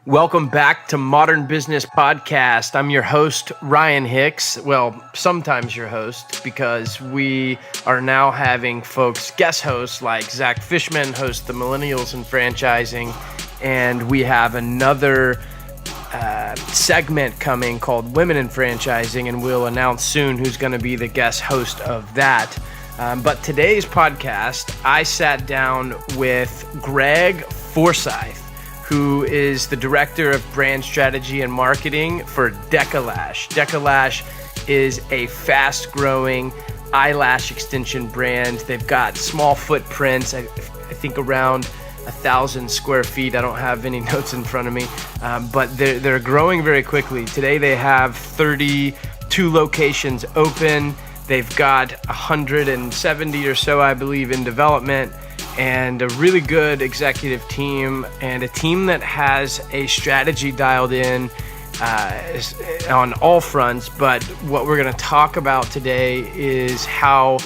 Welcome back to Modern Business Podcast. I'm your host, Ryan Hicks. Well, sometimes your host, because we are now having folks, guest hosts like Zach Fishman, host the Millennials in Franchising, and we have another segment coming called Women in Franchising, and we'll announce soon who's going to be the guest host of that. But today's podcast, I sat down with Greg Forsythe, who is the Director of Brand Strategy and Marketing for DEKA LASH. DEKA LASH is a fast-growing eyelash extension brand. They've got small footprints, I think around 1,000 square feet. I don't have any notes in front of me, but they're growing very quickly. Today they have 32 locations open. They've got 170 or so, I believe, in development, and a really good executive team, and a team that has a strategy dialed in on all fronts. But what we're going to talk about today is how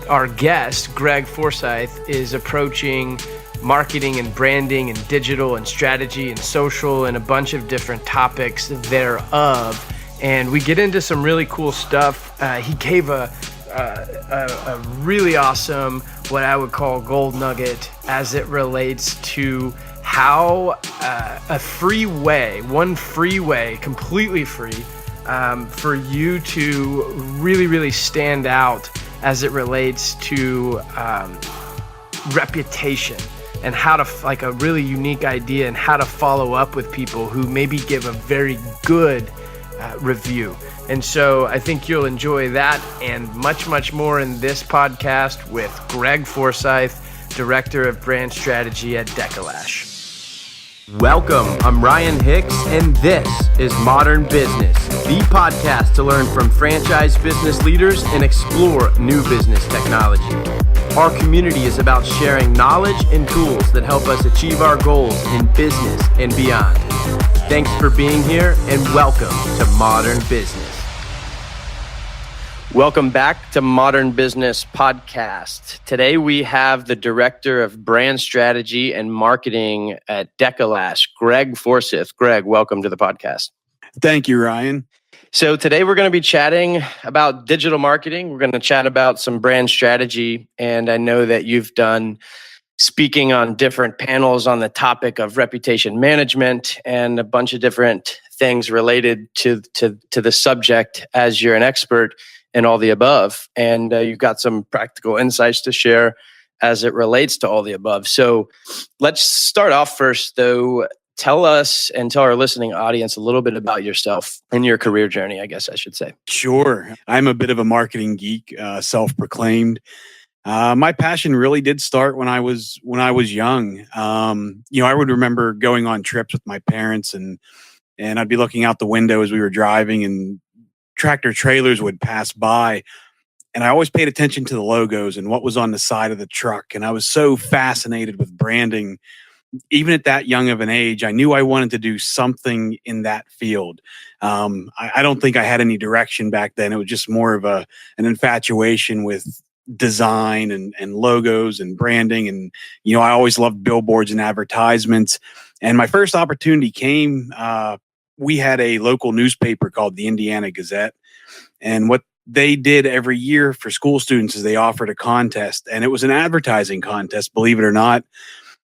our guest, Greg Forsythe, is approaching marketing and branding and digital and strategy and social and a bunch of different topics thereof. And we get into some really cool stuff. He gave a really awesome, what I would call gold nugget, as it relates to how a free way, one free way, completely free, for you to really stand out as it relates to reputation, and how to, like, a really unique idea, and how to follow up with people who maybe give a very good review. And so I think you'll enjoy that and much more in this podcast with Greg Forsythe, Director of Brand Strategy at DEKA LASH. Welcome, I'm Ryan Hicks, and this is Modern Business, the podcast to learn from franchise business leaders and explore new business technology. Our community is about sharing knowledge and tools that help us achieve our goals in business and beyond. Thanks for being here, and welcome to Modern Business. Welcome back to Modern Business Podcast. Today we have the Director of Brand Strategy and Marketing at DEKA LASH, Greg Forsythe. Greg, welcome to the podcast. Thank you, Ryan. So today we're going to be chatting about digital marketing. We're going to chat about some brand strategy, and I know that you've done speaking on different panels on the topic of reputation management and a bunch of different things related to the subject, as you're an expert in all the above. And you've got some practical insights to share as it relates to all the above. So let's start off first, though. Tell us and tell our listening audience a little bit about yourself and your career journey, I guess I should say. Sure. I'm a bit of a marketing geek, self-proclaimed. My passion really did start when I was young. I would remember going on trips with my parents, and I'd be looking out the window as we were driving, and tractor trailers would pass by, and I always paid attention to the logos and what was on the side of the truck. And I was so fascinated with branding. Even at that young of an age, I knew I wanted to do something in that field. I don't think I had any direction back then. It was just more of an infatuation with design and logos and branding. And, I always loved billboards and advertisements. And my first opportunity came, we had a local newspaper called the Indiana Gazette. And what they did every year for school students is they offered a contest, and it was an advertising contest, believe it or not.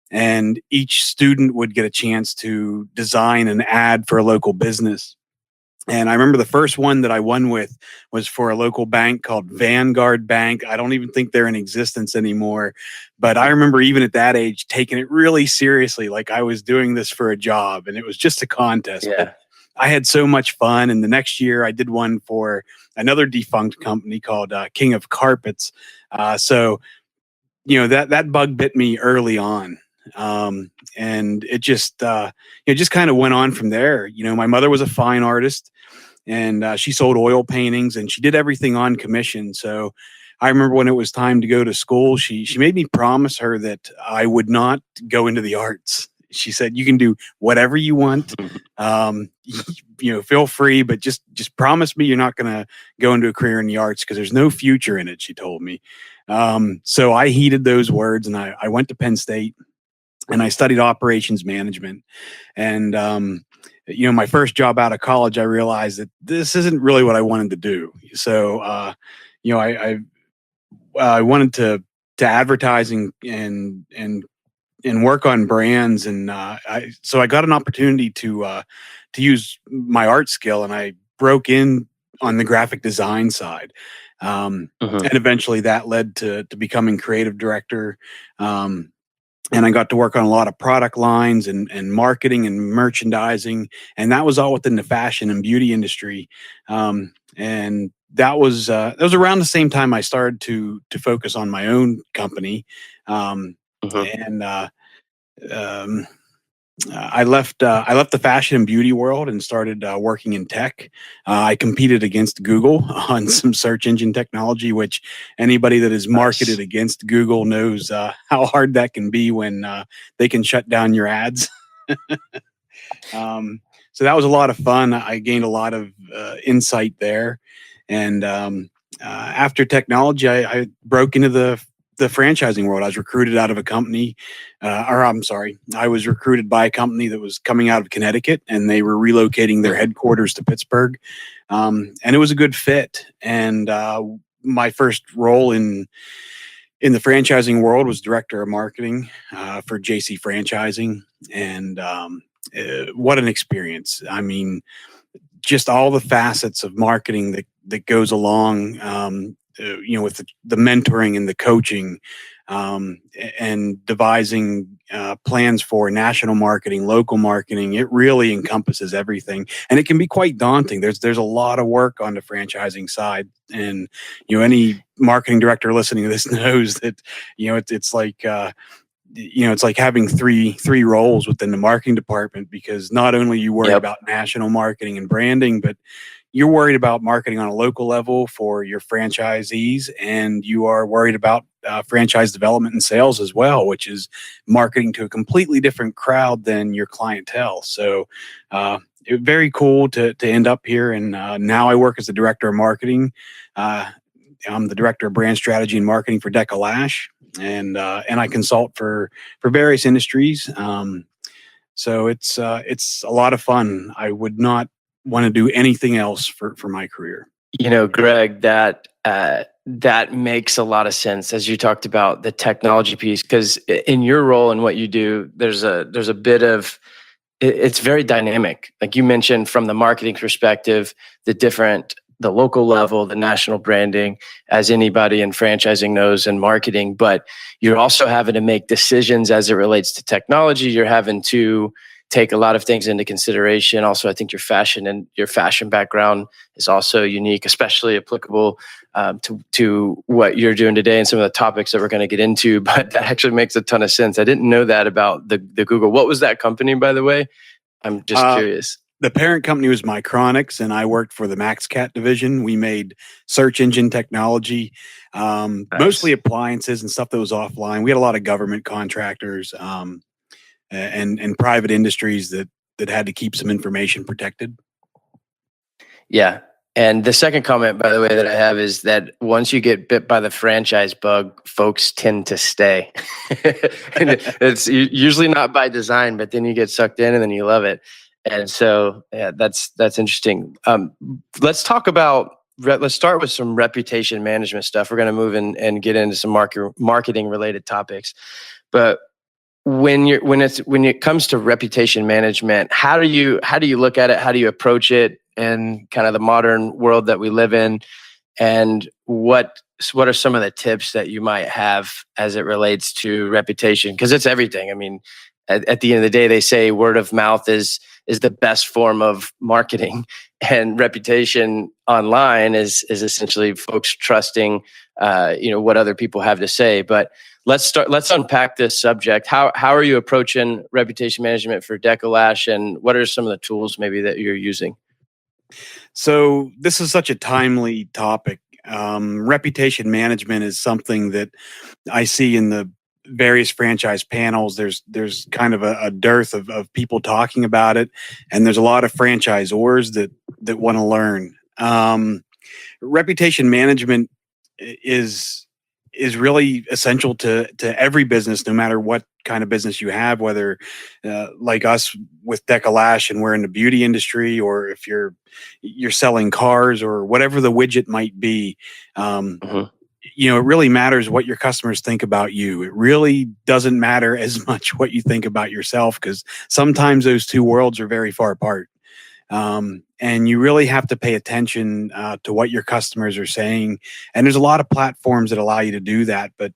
And each student would get a chance to design an ad for a local business. And I remember the first one that I won with was for a local bank called Vanguard Bank. I don't even think they're in existence anymore. But I remember even at that age taking it really seriously, like I was doing this for a job, and it was just a contest. Yeah. But I had so much fun. And the next year I did one for another defunct company called King of Carpets. So that bug bit me early on. And it just kind of went on from there. My mother was a fine artist, and she sold oil paintings, and she did everything on commission. So I remember when it was time to go to school, she made me promise her that I would not go into the arts. She said, "You can do whatever you want. Feel free, but just promise me you're not going to go into a career in the arts, because there's no future in it," she told me. So I heeded those words, and I went to Penn State. and I studied operations management. And my first job out of college, I realized that this isn't really what I wanted to do. So I wanted to advertising and work on brands, and so I got an opportunity to use my art skill, and I broke in on the graphic design side. And eventually that led to becoming creative director. And I got to work on a lot of product lines and marketing and merchandising, and that was all within the fashion and beauty industry. And that was around the same time I started to focus on my own company. And I left the fashion and beauty world and started working in tech. I competed against Google on some search engine technology, which anybody that is marketed against Google knows how hard that can be when they can shut down your ads. So that was a lot of fun. I gained a lot of insight there. And after technology, I broke into the franchising world. I was recruited out of a company, I was recruited by a company that was coming out of Connecticut, and they were relocating their headquarters to Pittsburgh. And it was a good fit. And my first role in the franchising world was director of marketing for JC Franchising. And what an experience. I mean, just all the facets of marketing that goes along, with the mentoring and the coaching, and devising plans for national marketing, local marketing. It really encompasses everything, and it can be quite daunting. There's a lot of work on the franchising side, and any marketing director listening to this knows that it's like. It's like having three roles within the marketing department, because not only you worry about national marketing and branding, but you're worried about marketing on a local level for your franchisees, and you are worried about franchise development and sales as well, which is marketing to a completely different crowd than your clientele. So it was very cool to end up here, and now I work as the director of marketing. I'm the director of brand strategy and marketing for DEKA Lash, and I consult for various industries. So it's a lot of fun. I would not want to do anything else for my career. Greg, that makes a lot of sense as you talked about the technology piece, because in your role and what you do, there's a bit of it's very dynamic. Like you mentioned, from the marketing perspective, the local level, the national branding, as anybody in franchising knows, and marketing, but you're also having to make decisions as it relates to technology. You're having to take a lot of things into consideration. Also, I think your fashion background is also unique, especially applicable to what you're doing today and some of the topics that we're going to get into. But that actually makes a ton of sense. I didn't know that about the Google. What was that company, by the way? I'm just curious. The parent company was Micronics, and I worked for the MaxCat division. We made search engine technology, mostly appliances and stuff that was offline. We had a lot of government contractors and private industries that had to keep some information protected. Yeah. And the second comment, by the way, that I have is that once you get bit by the franchise bug, folks tend to stay. It's usually not by design, but then you get sucked in and then you love it. And so, yeah, that's interesting. Let's start with some reputation management stuff. We're going to move in and get into some marketing related topics. But when it comes to reputation management, how do you look at it? How do you approach it in kind of the modern world that we live in? And what are some of the tips that you might have as it relates to reputation? Because it's everything. I mean, at the end of the day, they say word of mouth is the best form of marketing, and reputation online is essentially folks trusting what other people have to say. But let's unpack this subject. How are you approaching reputation management for DEKA Lash, and what are some of the tools maybe that you're using? So this is such a timely topic. Reputation management is something that I see in the various franchise panels. There's kind of a dearth of people talking about it, and there's a lot of franchisors that want to learn. Reputation management is is really essential to every business, no matter what kind of business you have, whether like us with DEKA Lash and we're in the beauty industry, or if you're selling cars or whatever the widget might be. It really matters what your customers think about you. It really doesn't matter as much what you think about yourself, because sometimes those two worlds are very far apart. And you really have to pay attention to what your customers are saying. And there's a lot of platforms that allow you to do that. But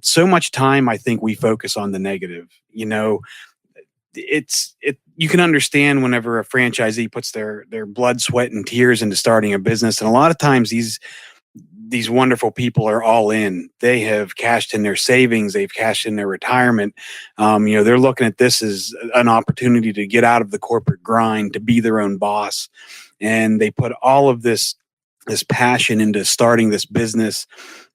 so much time, I think we focus on the negative. You can understand whenever a franchisee puts their blood, sweat, and tears into starting a business. And a lot of times these wonderful people are all in. They have cashed in their savings. They've cashed in their retirement. They're looking at this as an opportunity to get out of the corporate grind, to be their own boss. And they put all of this passion into starting this business.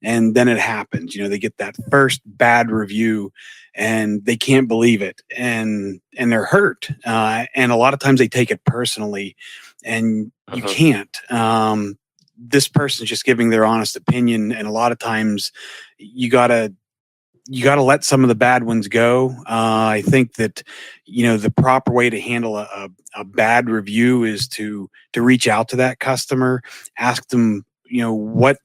And then it happens. They get that first bad review and they can't believe it. And they're hurt. And a lot of times they take it personally, and you can't. This person's just giving their honest opinion, and a lot of times you gotta let some of the bad ones go. I think that the proper way to handle a bad review is to reach out to that customer, ask them what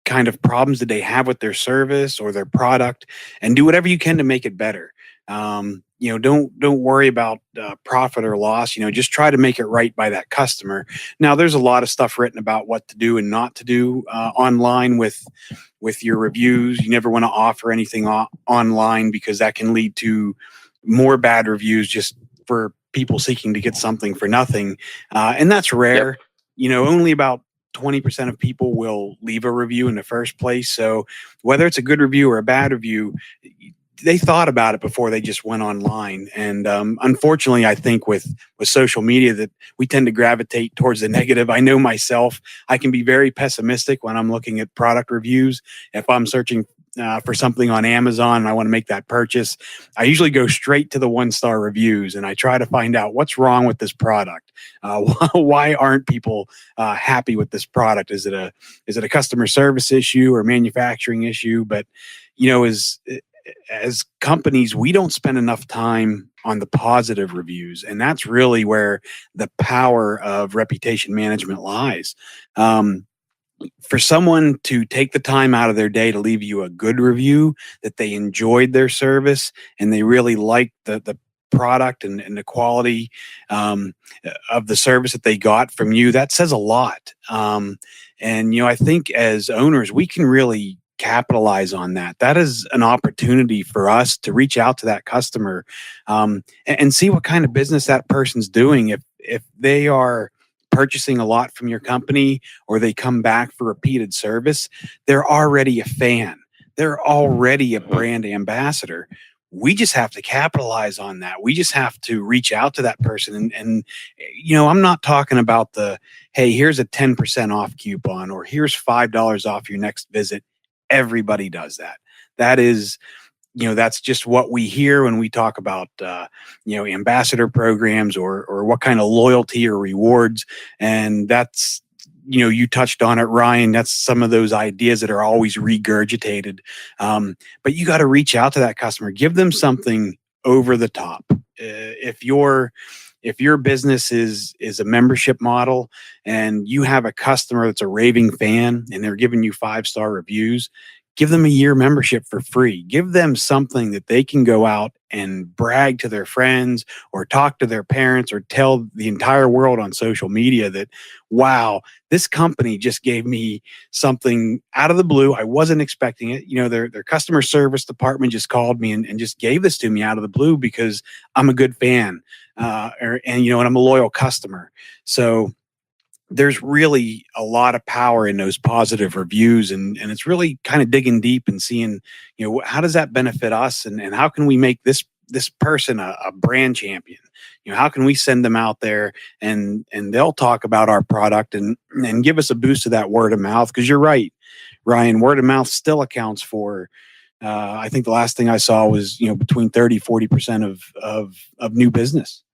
kind of problems did they have with their service or their product, and do whatever you can to make it better. Don't worry about profit or loss. Just try to make it right by that customer. Now, there's a lot of stuff written about what to do and not to do online with your reviews. You never want to offer anything online, because that can lead to more bad reviews just for people seeking to get something for nothing. And that's rare. Yep. Only about 20% of people will leave a review in the first place. So whether it's a good review or a bad review, they thought about it before they just went online. And unfortunately, I think with social media that we tend to gravitate towards the negative. I know myself, I can be very pessimistic when I'm looking at product reviews. If I'm searching for something on Amazon and I want to make that purchase, I usually go straight to the 1-star reviews and I try to find out what's wrong with this product. Why aren't people happy with this product? Is it a customer service issue or manufacturing issue? But as companies, we don't spend enough time on the positive reviews. And that's really where the power of reputation management lies. For someone to take the time out of their day to leave you a good review, that they enjoyed their service and they really liked the product and the quality of the service that they got from you, that says a lot. I think as owners, we can really capitalize on that. That is an opportunity for us to reach out to that customer and see what kind of business that person's doing. If they are purchasing a lot from your company or they come back for repeated service, they're already a fan. They're already a brand ambassador. We just have to capitalize on that. We just have to reach out to that person. And I'm not talking about hey, here's a 10% off coupon or here's $5 off your next visit. Everybody does that. That is, that's just what we hear when we talk about, ambassador programs or what kind of loyalty or rewards. And that's, you touched on it, Ryan. That's some of those ideas that are always regurgitated. But you got to reach out to that customer, give them something over the top. If your business is a membership model and you have a customer that's a raving fan and they're giving you 5-star reviews, give them a year membership for free. Give them something that they can go out and brag to their friends or talk to their parents or tell the entire world on social media that, wow, this company just gave me something out of the blue. I wasn't expecting it. Their customer service department just called me and just gave this to me out of the blue because I'm a good fan and I'm a loyal customer. So there's really a lot of power in those positive reviews, and it's really kind of digging deep and seeing, how does that benefit us, and how can we make this person a brand champion? How can we send them out there and they'll talk about our product and give us a boost to that word of mouth? Because you're right, Ryan, word of mouth still accounts for, I think the last thing I saw was, between 30-40% of new business.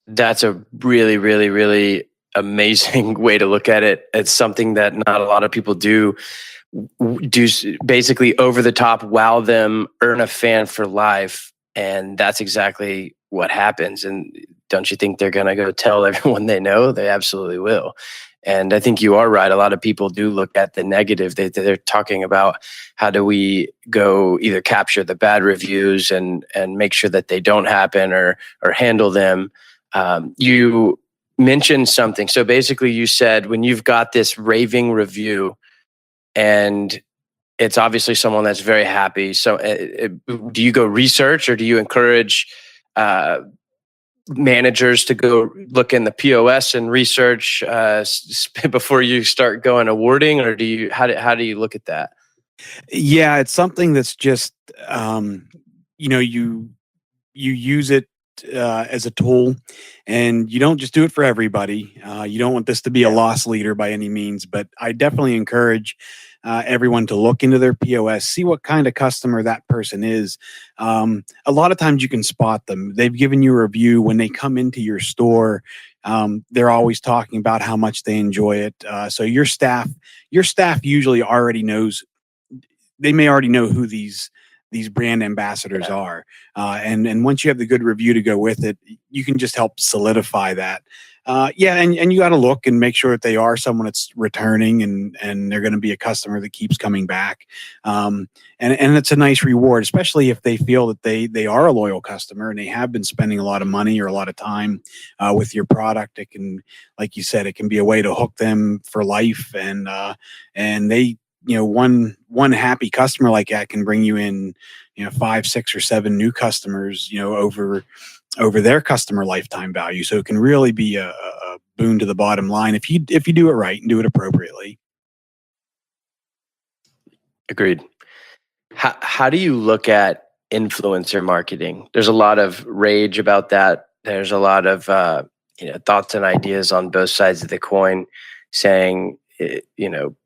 That's a really, really, really amazing way to look at it. It's something that not a lot of people do. Basically over the top, wow them, earn a fan for life, and that's exactly what happens. And don't you think they're going to go tell everyone they know? They absolutely will. And I think you are right. A lot of people do look at the negative. They're talking about how do we go either capture the bad reviews and make sure that they don't happen or handle them. You mentioned something. So basically you said when you've got this raving review and it's obviously someone that's very happy. So do you go research or do you encourage managers to go look in the POS and research before you start going awarding, or how do you look at that? Yeah, it's something that's just you use it as a tool, and you don't just do it for everybody. You don't want this to be a loss leader by any means, but I definitely encourage everyone to look into their POS, see what kind of customer that person is. A lot of times you can spot them. They've given you a review when they come into your store. They're always talking about how much they enjoy it. So your staff usually already knows. They may already know who these brand ambassadors are. And once you have the good review to go with it, you can just help solidify that. And you got to look and make sure that they are someone that's returning and they're going to be a customer that keeps coming back. And it's a nice reward, especially if they feel that they are a loyal customer and they have been spending a lot of money or a lot of time with your product. It can, like you said, it can be a way to hook them for life. And they, one happy customer like that can bring you in, 5, 6, or 7 new customers, over their customer lifetime value. So it can really be a boon to the bottom line if you do it right and do it appropriately. Agreed. How do you look at influencer marketing? There's a lot of rage about that. There's a lot of thoughts and ideas on both sides of the coin, saying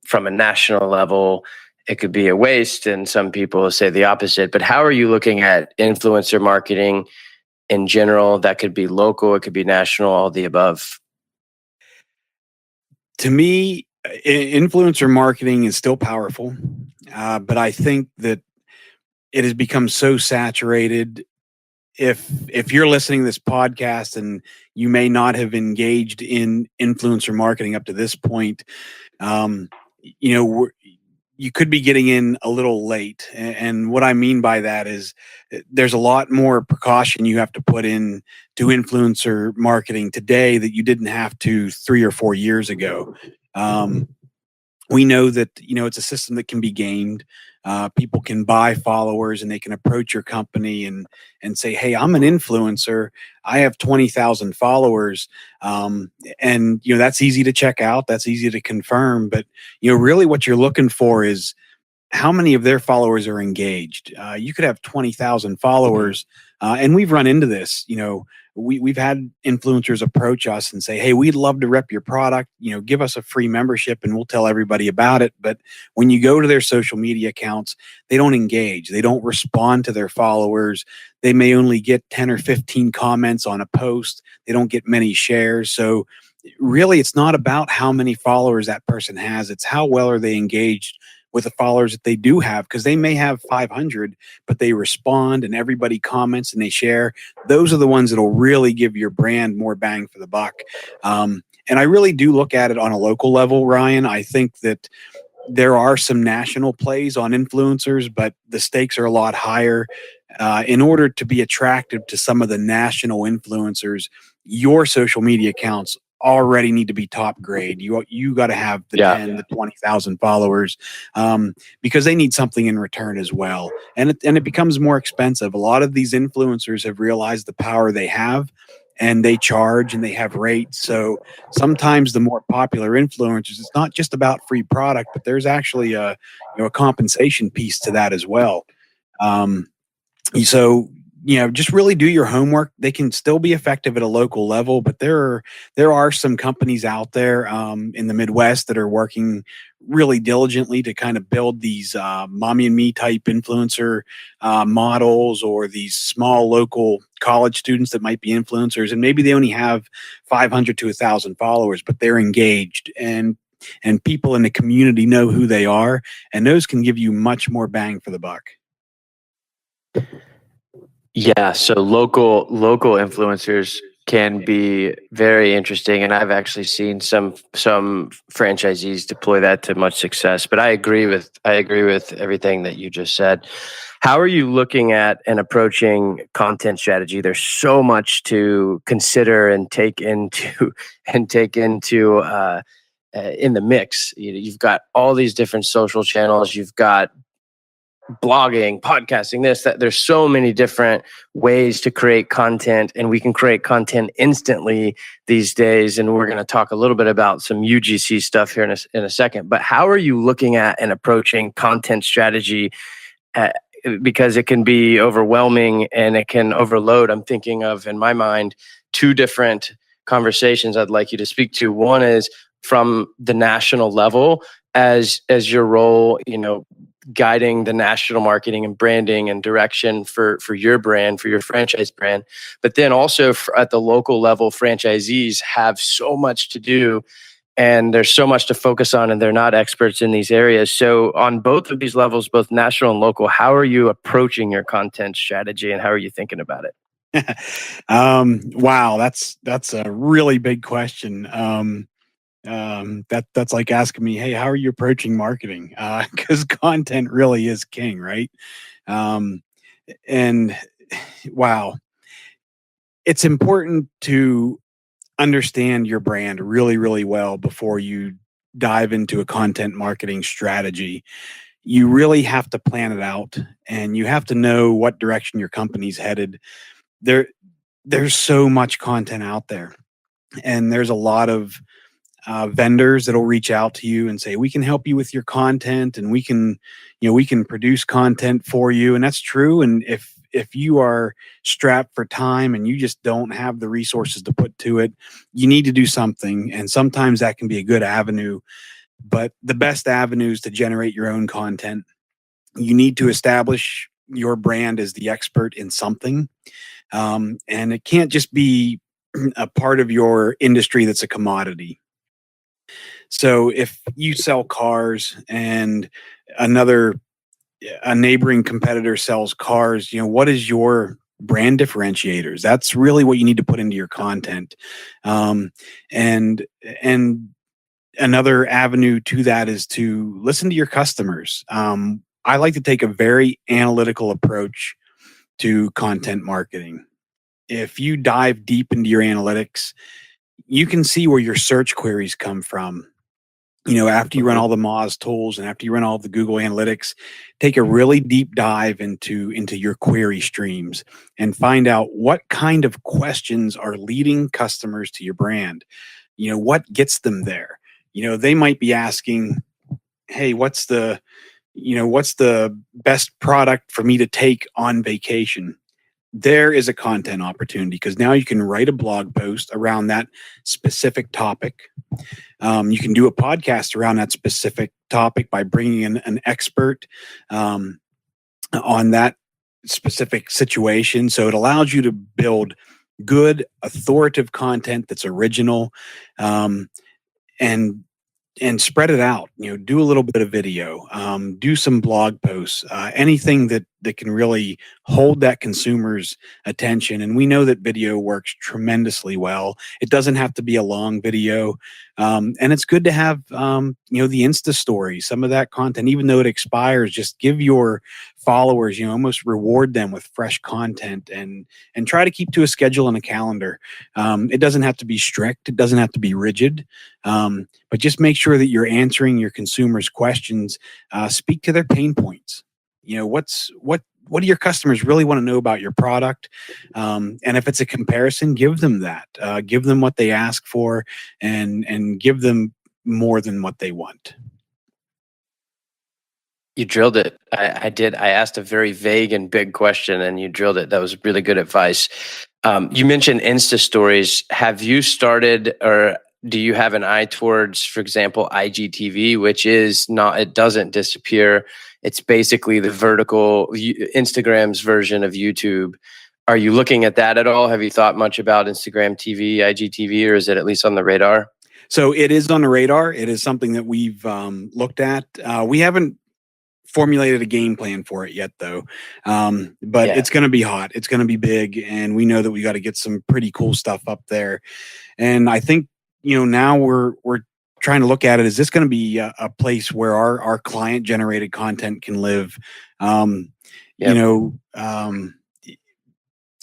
from a national level it could be a waste, and some people say the opposite. But how are you looking at influencer marketing in general? That could be local, it could be national, all the above. To me, influencer marketing is still powerful, but I think that it has become so saturated. If you're listening to this podcast and you may not have engaged in influencer marketing up to this point, you could be getting in a little late. And what I mean by that is there's a lot more precaution you have to put in to influencer marketing today that you didn't have to 3 or 4 years ago. We know that, it's a system that can be gamed. People can buy followers and they can approach your company and say, hey, I'm an influencer. I have 20,000 followers. And that's easy to check out. That's easy to confirm. But, really what you're looking for is how many of their followers are engaged. You could have 20,000 followers. And we've run into this, we've had influencers approach us and say, hey, we'd love to rep your product, give us a free membership and we'll tell everybody about it. But when you go to their social media accounts, they don't engage. They don't respond to their followers. They may only get 10 or 15 comments on a post. They don't get many shares. So really, it's not about how many followers that person has. It's how well are they engaged with the followers that they do have, because they may have 500, but they respond and everybody comments and they share. Those are the ones that'll really give your brand more bang for the buck. And I really do look at it on a local level, Ryan. I think that there are some national plays on influencers, but the stakes are a lot higher. In order to be attractive to some of the national influencers, your social media accounts already need to be top grade. You got to have the 10, the 20,000 followers, because they need something in return as well. And it becomes more expensive. A lot of these influencers have realized the power they have, and they charge and they have rates. So sometimes the more popular influencers, it's not just about free product, but there's actually a compensation piece to that as well. So just really do your homework. They can still be effective at a local level, but there are some companies out there in the Midwest that are working really diligently to kind of build these mommy and me type influencer models, or these small local college students that might be influencers, and maybe they only have 500 to 1,000 followers, but they're engaged, and people in the community know who they are, and those can give you much more bang for the buck. Yeah, so local influencers can be very interesting, and I've actually seen some franchisees deploy that to much success. But I agree with everything that you just said. How are you looking at and approaching content strategy? There's so much to consider and take into in the mix. You've got all these different social channels. You've got blogging, podcasting, that. There's so many different ways to create content, and we can create content instantly these days. And we're going to talk a little bit about some UGC stuff here in a second. But how are you looking at and approaching content strategy? Because it can be overwhelming and it can overload. I'm thinking of, in my mind, two different conversations I'd like you to speak to. One is from the national level, as your role, guiding the national marketing and branding and direction for your brand, for your franchise brand. But then also at the local level, franchisees have so much to do, and there's so much to focus on, and they're not experts in these areas. So on both of these levels, both national and local, how are you approaching your content strategy, and how are you thinking about it? Wow, that's a really big question. That's like asking me, hey, how are you approaching marketing? Because content really is king, right? And wow, it's important to understand your brand really, really well before you dive into a content marketing strategy. You really have to plan it out, and you have to know what direction your company's headed. There's so much content out there, and there's a lot of vendors that'll reach out to you and say, we can help you with your content, and we can produce content for you. And that's true. And if you are strapped for time and you just don't have the resources to put to it, you need to do something. And sometimes that can be a good avenue, but the best avenue is to generate your own content. You need to establish your brand as the expert in something. And it can't just be a part of your industry that's a commodity. So if you sell cars and a neighboring competitor sells cars, what is your brand differentiators? That's really what you need to put into your content. And another avenue to that is to listen to your customers. I like to take a very analytical approach to content marketing. If you dive deep into your analytics, you can see where your search queries come from. After you run all the Moz tools and after you run all the Google Analytics, take a really deep dive into your query streams and find out what kind of questions are leading customers to your brand. What gets them there? They might be asking, hey, what's the best product for me to take on vacation? There is a content opportunity, because now you can write a blog post around that specific topic. You can do a podcast around that specific topic by bringing in an expert on that specific situation. So it allows you to build good, authoritative content that's original, and spread it out. Do a little bit of video, do some blog posts, anything that can really hold that consumer's attention. And we know that video works tremendously well. It doesn't have to be a long video, and it's good to have the Insta story. Some of that content, even though it expires, just give your followers, almost reward them with fresh content, and try to keep to a schedule and a calendar. It doesn't have to be strict. It doesn't have to be rigid. But just make sure that you're answering your consumers' questions. Speak to their pain points. What do your customers really want to know about your product? And if it's a comparison, give them that. Give them what they ask for, and give them more than what they want. You drilled it. I did. I asked a very vague and big question, and you drilled it. That was really good advice. You mentioned Insta stories. Have you started, or do you have an eye towards, for example, IGTV, which is not, it doesn't disappear. It's basically the vertical Instagram's version of YouTube. Are you looking at that at all? Have you thought much about Instagram TV, IGTV, or is it at least on the radar? So it is on the radar. It is something that we've looked at. We haven't formulated a game plan for it yet, though. But it's going to be hot. It's going to be big, and we know that we got to get some pretty cool stuff up there. And I think now we're trying to look at it. Is this going to be a place where our client generated content can live?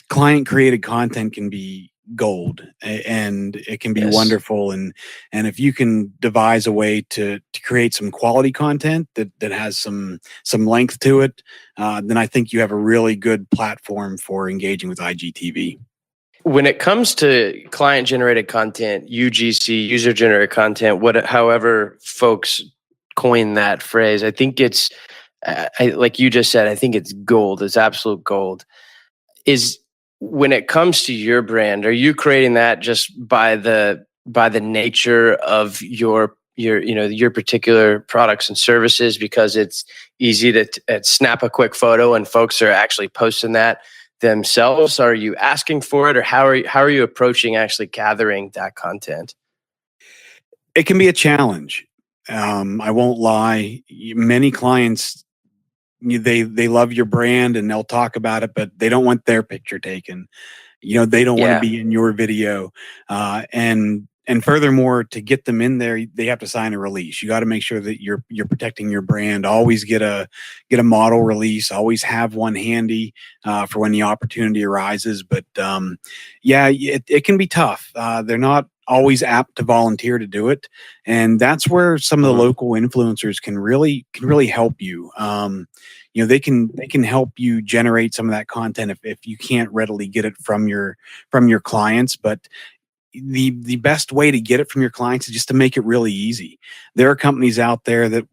Client created content can be gold, and it can be wonderful. And if you can devise a way to create some quality content that has some length to it, then I think you have a really good platform for engaging with IGTV. When it comes to client generated content, UGC, user generated content, however folks coin that phrase, I think it's like you just said, I think it's gold. It's absolute gold. When it comes to your brand, are you creating that just by the nature of your particular products and services, because it's easy to snap a quick photo and folks are actually posting that themselves? Are you asking for it, or how are you approaching actually gathering that content? It can be a challenge. I won't lie. Many clients, they love your brand and they'll talk about it, but they don't want their picture taken. They don't want to be in your video. And furthermore, to get them in there, they have to sign a release. You got to make sure that you're protecting your brand. Always get a model release. Always have one handy for when the opportunity arises. But it can be tough. They're not always apt to volunteer to do it, and that's where some of the local influencers can really help you. They can help you generate some of that content if you can't readily get it from your clients. But the best way to get it from your clients is just to make it really easy. There are companies out there that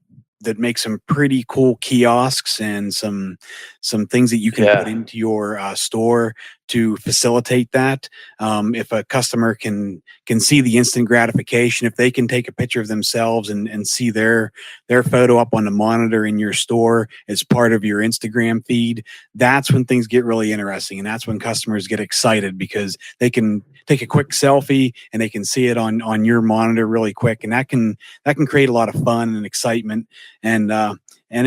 make some pretty cool kiosks and some things that you can put into your store to facilitate that. If a customer can see the instant gratification, if they can take a picture of themselves and see their photo up on the monitor in your store as part of your Instagram feed, that's when things get really interesting. And that's when customers get excited, because they can take a quick selfie and they can see it on your monitor really quick. And that can create a lot of fun and excitement. And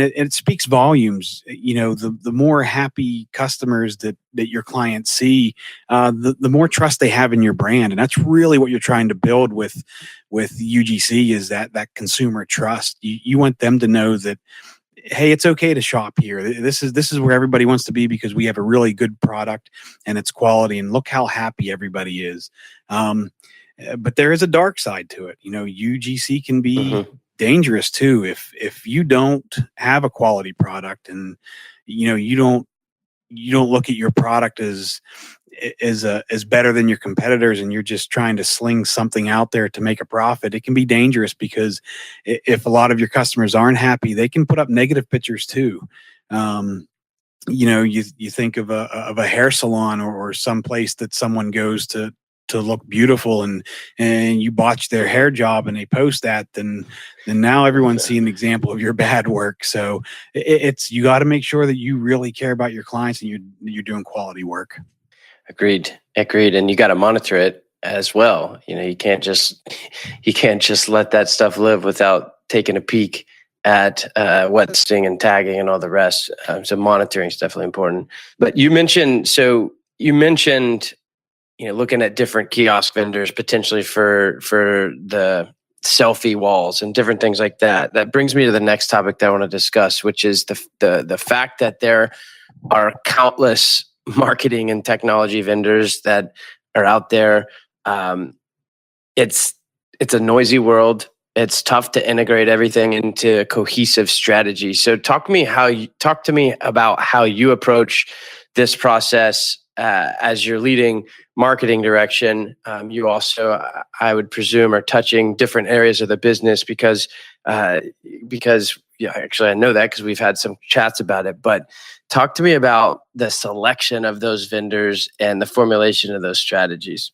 it speaks volumes. The more happy customers that your clients see, the more trust they have in your brand. And that's really what you're trying to build with UGC, is that consumer trust. You want them to know that, hey, it's okay to shop here. This is where everybody wants to be, because we have a really good product and it's quality, and look how happy everybody is. But there is a dark side to it. UGC can be dangerous too if you don't have a quality product, and you don't look at your product as better than your competitors, and you're just trying to sling something out there to make a profit. It can be dangerous, because if a lot of your customers aren't happy, they can put up negative pictures too. You think of a hair salon or some place that someone goes to look beautiful, and you botch their hair job and they post that, then now everyone's seeing an example of your bad work. So you got to make sure that you really care about your clients and you're doing quality work. Agreed. And you got to monitor it as well. You can't just let that stuff live without taking a peek at wetting and tagging and all the rest. So monitoring is definitely important. But you mentioned looking at different kiosk vendors potentially for the selfie walls and different things like that. That brings me to the next topic that I want to discuss, which is the fact that there are countless marketing and technology vendors that are out there. It's a noisy world. It's tough to integrate everything into a cohesive strategy. So talk to me about how you approach this process as you're leading marketing direction. You also, I would presume, are touching different areas of the business because yeah, actually, I know that because we've had some chats about it. But talk to me about the selection of those vendors and the formulation of those strategies.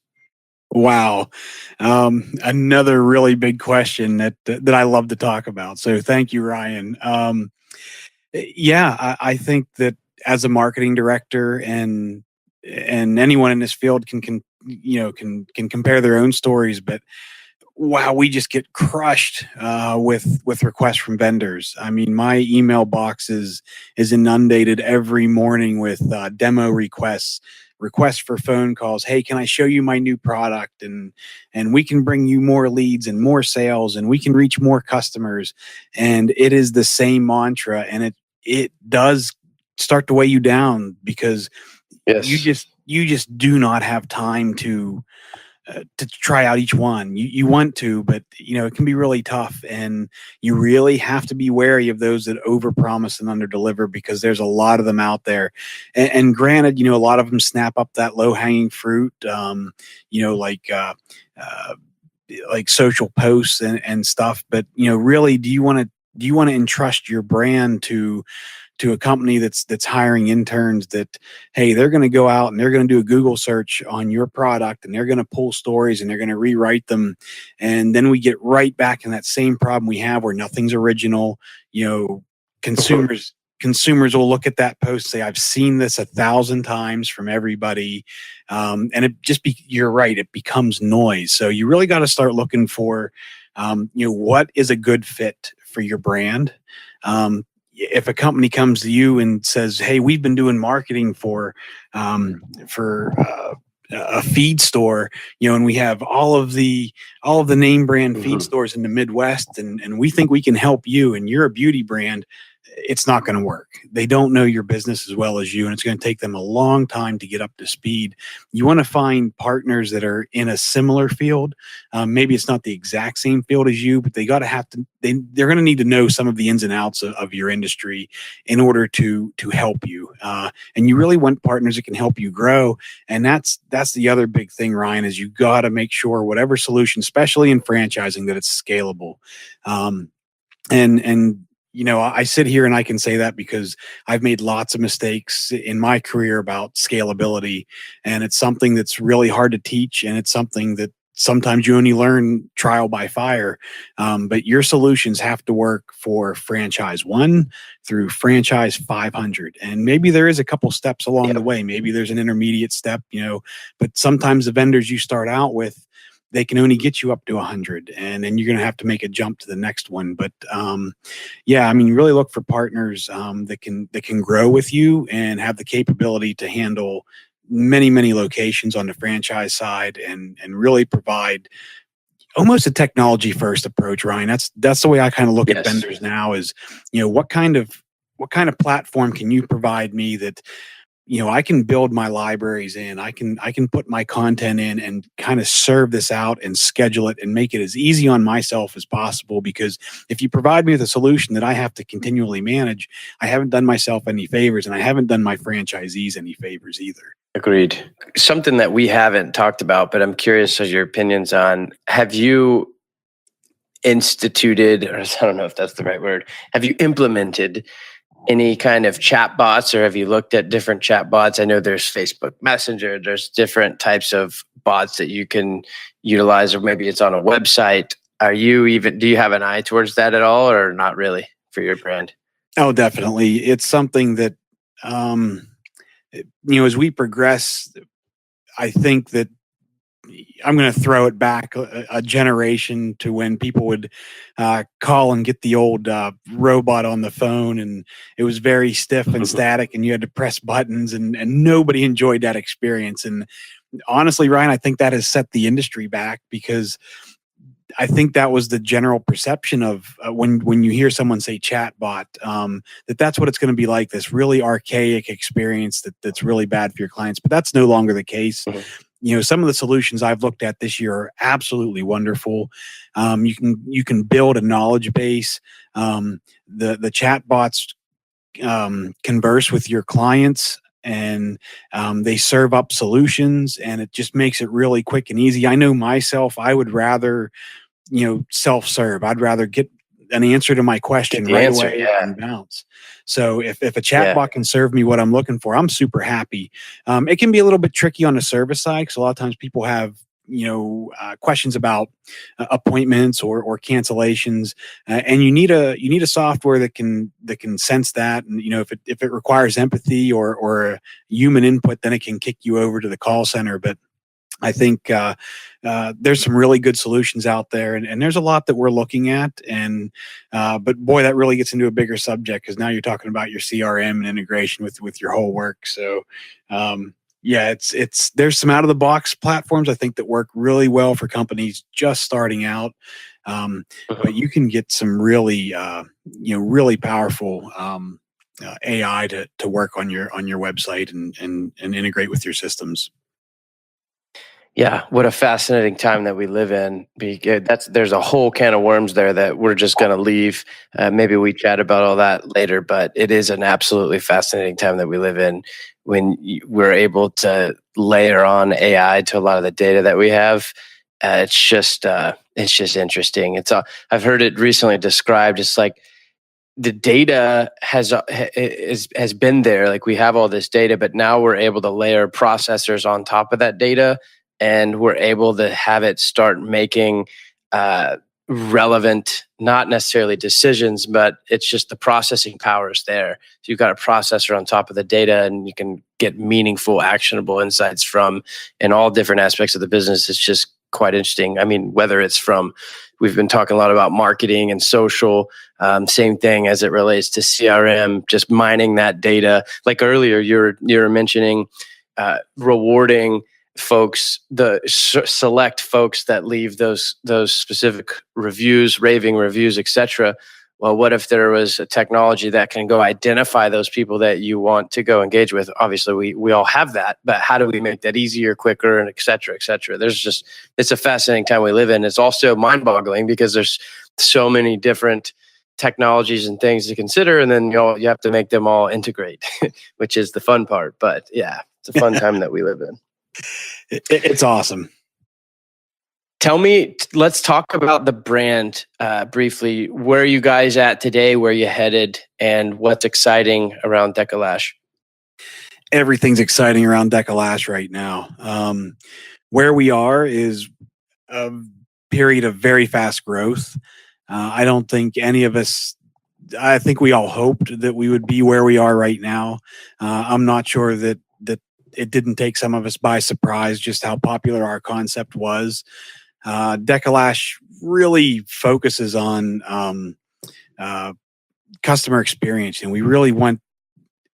Wow. Another really big question that I love to talk about. So thank you, Ryan. I think that as a marketing director and anyone in this field can compare their own stories, but wow, we just get crushed with requests from vendors. I mean, my email box is inundated every morning with demo requests for phone calls. Hey, can I show you my new product? And we can bring you more leads and more sales, and we can reach more customers. And it is the same mantra, and it does start to weigh you down because Yes. you just do not have time to try out each one. You want to, but it can be really tough, and you really have to be wary of those that overpromise and underdeliver, because there's a lot of them out there. And granted, a lot of them snap up that low hanging fruit, like social posts and stuff. But really, do you want to entrust your brand to a company that's hiring interns that, hey, they're going to go out and they're going to do a Google search on your product, and they're going to pull stories and they're going to rewrite them, and then we get right back in that same problem we have where nothing's original. Consumers will look at that post, say, I've seen this 1,000 times from everybody, and you're right, it becomes noise. So you really got to start looking for what is a good fit for your brand. If a company comes to you and says, "Hey, we've been doing marketing for a feed store, and we have all of the name brand feed stores in the Midwest, and we think we can help you, and you're a beauty brand," it's not going to work. They don't know your business as well as you, and it's going to take them a long time to get up to speed. You want to find partners that are in a similar field. Maybe it's not the exact same field as you, but they're going to need to know some of the ins and outs of your industry in order to help you. And you really want partners that can help you grow. And that's the other big thing, Ryan, is you got to make sure whatever solution, especially in franchising, that it's scalable. I sit here and I can say that because I've made lots of mistakes in my career about scalability, and it's something that's really hard to teach, and it's something that sometimes you only learn trial by fire. But your solutions have to work for franchise 1 through franchise 500. And maybe there is a couple steps along the way. Maybe there's an intermediate step, but sometimes the vendors you start out with, they can only get you up to 100, and then you're going to have to make a jump to the next one. But you really look for partners that can grow with you and have the capability to handle many, many locations on the franchise side, and really provide almost a technology first approach, Ryan. That's the way I kind of look at vendors now, is, what kind of platform can you provide me that, I can build my libraries in, I can put my content in and kind of serve this out and schedule it and make it as easy on myself as possible. Because if you provide me with a solution that I have to continually manage, I haven't done myself any favors, and I haven't done my franchisees any favors either. Agreed. Something that we haven't talked about, but I'm curious as your opinions on, have you instituted, or I don't know if that's the right word, have you implemented any kind of chat bots, or have you looked at different chat bots? I know there's Facebook Messenger, there's different types of bots that you can utilize, or maybe it's on a website. Do you have an eye towards that at all, or not really for your brand? Oh, definitely. It's something that, as we progress, I think that I'm going to throw it back a generation to when people would call and get the old robot on the phone, and it was very stiff and static, and you had to press buttons, and nobody enjoyed that experience. And honestly, Ryan, I think that has set the industry back, because I think that was the general perception of when you hear someone say chatbot, that's what it's going to be like, this really archaic experience that's really bad for your clients. But that's no longer the case. Some of the solutions I've looked at this year are absolutely wonderful. You can build a knowledge base. The chatbots converse with your clients, and they serve up solutions, and it just makes it really quick and easy. I know myself, I would rather self-serve. I'd rather get an answer to my question the right answer, away yeah. and bounce. So if a chatbot can serve me what I'm looking for, I'm super happy. It can be a little bit tricky on the service side because a lot of times people have questions about appointments or cancellations, and you need a software that can sense that. And if it requires empathy or human input, then it can kick you over to the call center. But I think there's some really good solutions out there, and there's a lot that we're looking at. And but boy, that really gets into a bigger subject because now you're talking about your CRM and integration with your whole work. So yeah, there's some out of the box platforms I think that work really well for companies just starting out. But you can get some really really powerful AI to work on your website and integrate with your systems. Yeah, what a fascinating time that we live in. There's a whole can of worms there that we're just going to leave. Maybe we chat about all that later, but it is an absolutely fascinating time that we live in when we're able to layer on AI to a lot of the data that we have. It's just interesting. I've heard it recently described. It's like the data has been there. Like we have all this data, but now we're able to layer processors on top of that data, and we're able to have it start making relevant, not necessarily decisions, but it's just the processing power is there. So you've got a processor on top of the data, and you can get meaningful, actionable insights from in all different aspects of the business. It's just quite interesting. I mean, whether it's from, we've been talking a lot about marketing and social, same thing as it relates to CRM, just mining that data. Like earlier, you were mentioning rewarding folks, the select folks that leave those specific reviews, raving reviews, etc. Well, what if there was a technology that can go identify those people that you want to go engage with? Obviously, we all have that, but how do we make that easier, quicker, and et cetera, et cetera? It's a fascinating time we live in. It's also mind-boggling because there's so many different technologies and things to consider, and then you have to make them all integrate, which is the fun part. But yeah, it's a fun time that we live in. It's awesome. Tell me, let's talk about the brand briefly. Where are you guys at today? Where are you headed? And what's exciting around DEKA LASH? Everything's exciting around DEKA LASH right now. Where we are is a period of very fast growth. I don't think any of us, I think we all hoped that we would be where we are right now. I'm not sure that it didn't take some of us by surprise just how popular our concept was. DEKA LASH really focuses on customer experience, and we really want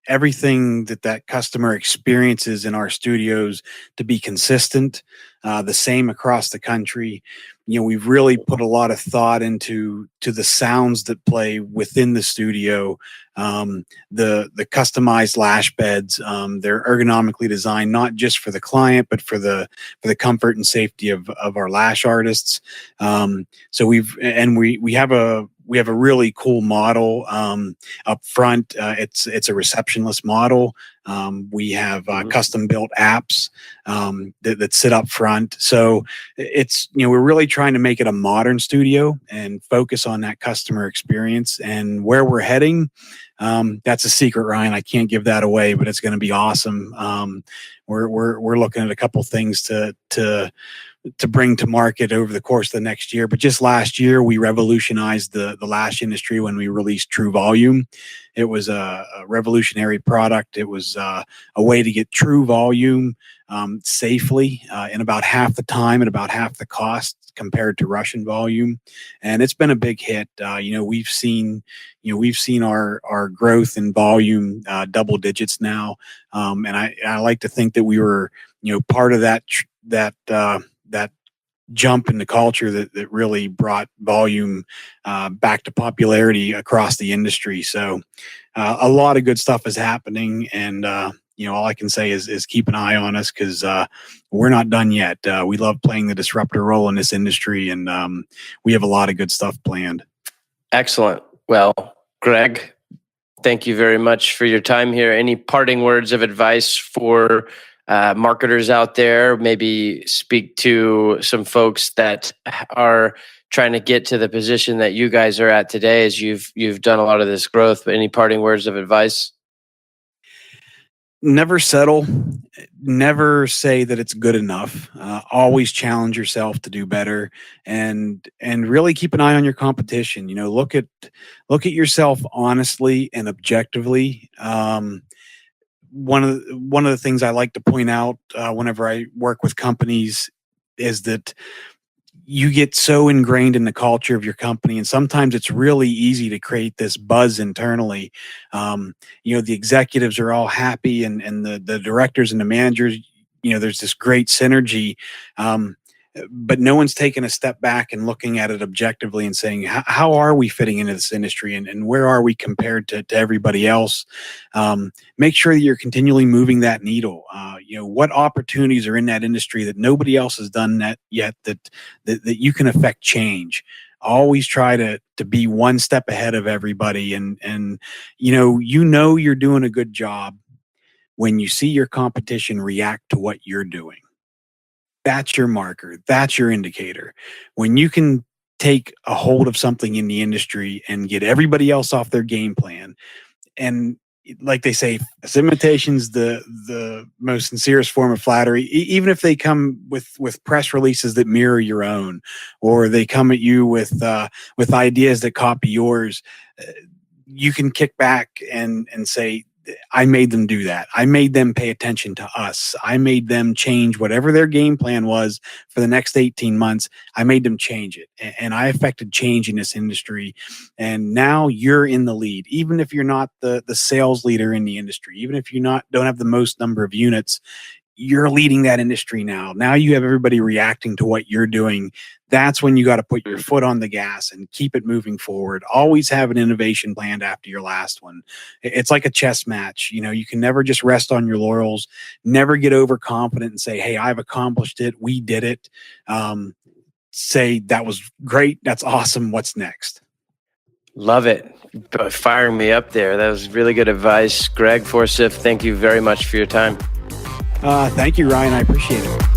everything that customer experiences in our studios to be consistent, the same across the country. We've really put a lot of thought into the sounds that play within the studio, the customized lash beds. They're ergonomically designed not just for the client, but for the comfort and safety of our lash artists. So we have a really cool model up front. It's a receptionless model. We have custom built apps that sit up front. So it's we're really trying to make it a modern studio and focus on that customer experience. And where we're heading, that's a secret, Ryan. I can't give that away, but it's going to be awesome. We're looking at a couple things to bring to market over the course of the next year. But just last year, we revolutionized the lash industry when we released True Volume. It was a revolutionary product. It was a way to get true volume safely in about half the time and about half the cost compared to Russian volume. And it's been a big hit. We've seen our growth in volume double digits now. And I like to think that we were part of that jump in the culture that really brought volume back to popularity across the industry. So a lot of good stuff is happening, and all I can say is keep an eye on us because we're not done yet. We love playing the disruptor role in this industry, and we have a lot of good stuff planned. Excellent. Well, Greg, thank you very much for your time here. Any parting words of advice for marketers out there, maybe speak to some folks that are trying to get to the position that you guys are at today as you've done a lot of this growth. But any parting words of advice? Never settle. Never say that it's good enough. Always challenge yourself to do better, and really keep an eye on your competition. Look at yourself honestly and objectively. One of the things I like to point out whenever I work with companies is that you get so ingrained in the culture of your company, and sometimes it's really easy to create this buzz internally. The executives are all happy, and the directors and the managers, there's this great synergy. But no one's taking a step back and looking at it objectively and saying, how are we fitting into this industry, and where are we compared to everybody else? Make sure that you're continually moving that needle. What opportunities are in that industry that nobody else has done that yet, that you can affect change. Always try to be one step ahead of everybody, and you're doing a good job when you see your competition react to what you're doing. That's your marker. That's your indicator. When you can take a hold of something in the industry and get everybody else off their game plan, and like they say, imitation's the most sincerest form of flattery. Even if they come with press releases that mirror your own, or they come at you with ideas that copy yours, you can kick back and say, I made them do that. I made them pay attention to us. I made them change whatever their game plan was for the next 18 months. I made them change it. And I affected change in this industry. And now you're in the lead. Even if you're not the sales leader in the industry, even if you don't have the most number of units, you're leading that industry now. Now you have everybody reacting to what you're doing. That's when you got to put your foot on the gas and keep it moving forward. Always have an innovation planned after your last one. It's like a chess match. You can never just rest on your laurels. Never get overconfident and say, hey, I've accomplished it. We did it. Say, that was great. That's awesome. What's next? Love it. Firing me up there. That was really good advice. Greg, Forsythe, thank you very much for your time. Thank you, Ryan. I appreciate it.